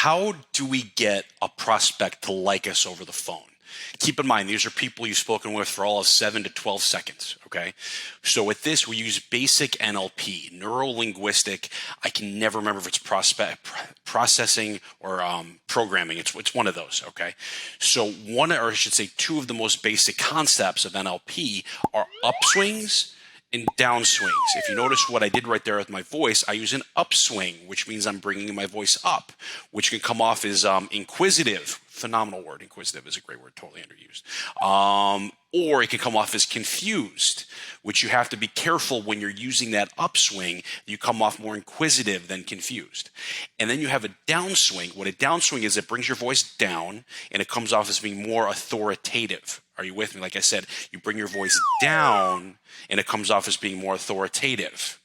how do we get a prospect to like us over the phone? Keep in mind, these are people you've spoken with for all of 7 to 12 seconds, okay? So with this, we use basic NLP, neuro-linguistic. I can never remember if it's processing or programming. It's one of those, okay? So two of the most basic concepts of NLP are upswings and downswings. If you notice what I did right there with my voice, I use an upswing, which means I'm bringing my voice up, which can come off as inquisitive. Phenomenal word. Inquisitive is a great word, totally underused. Or it can come off as confused, which you have to be careful when you're using that upswing. You come off more inquisitive than confused. And then you have a downswing. What a downswing is, it brings your voice down and it comes off as being more authoritative. Are you with me? Like I said, you bring your voice down and it comes off as being more authoritative.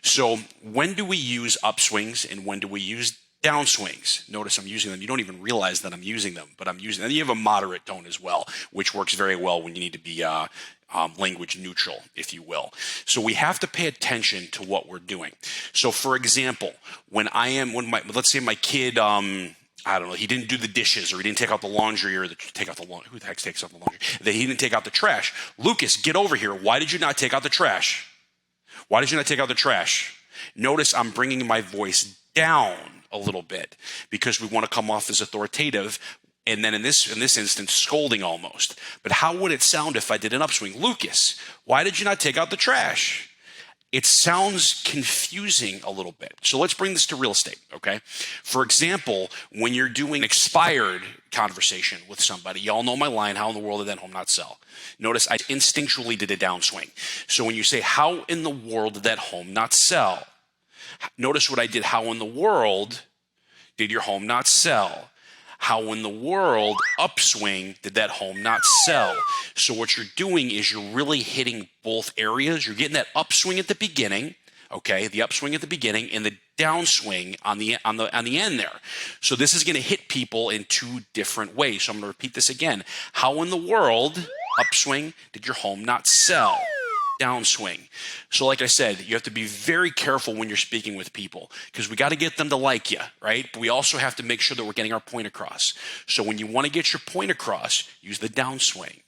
So when do we use upswings and when do we use downswings? Notice I'm using them. You don't even realize that I'm using them, but I'm using them. And you have a moderate tone as well, which works very well when you need to be language neutral, if you will. So we have to pay attention to what we're doing. So for example, let's say my kid, I don't know, he didn't do the dishes or he didn't take out the laundry who the heck takes out the laundry? That he didn't take out the trash. Lucas, get over here. Why did you not take out the trash? Why did you not take out the trash? Notice I'm bringing my voice down a little bit because we want to come off as authoritative, and then in this instance, scolding almost. But how would it sound if I did an upswing? Lucas, why did you not take out the trash? It sounds confusing a little bit. So let's bring this to real estate, okay? For example, when you're doing expired conversation with somebody, y'all know my line, how in the world did that home not sell? Notice I instinctually did a downswing. So when you say, how in the world did that home not sell? Notice what I did. How in the world did your home not sell? How in the world, upswing, did that home not sell? So what you're doing is you're really hitting both areas. You're getting that upswing at the beginning, okay? The upswing at the beginning and the downswing on the end there. So this is going to hit people in two different ways. So I'm going to repeat this again. How in the world, upswing, did your home not sell? Downswing. So like I said, you have to be very careful when you're speaking with people because we got to get them to like you, right? But we also have to make sure that we're getting our point across. So when you want to get your point across, use the downswing.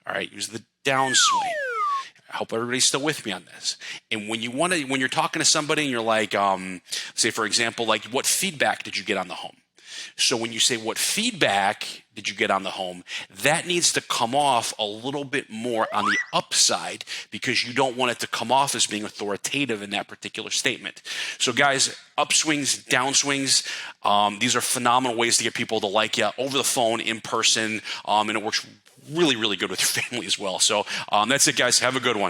All right, use the downswing. I hope everybody's still with me on this. And when you're talking to somebody and you're like, say for example, like, what feedback did you get on the home? So when you say, what feedback did you get on the home, that needs to come off a little bit more on the upside because you don't want it to come off as being authoritative in that particular statement. So guys, upswings, downswings, these are phenomenal ways to get people to like you over the phone, in person, and it works really, really good with your family as well. So that's it, guys. Have a good one.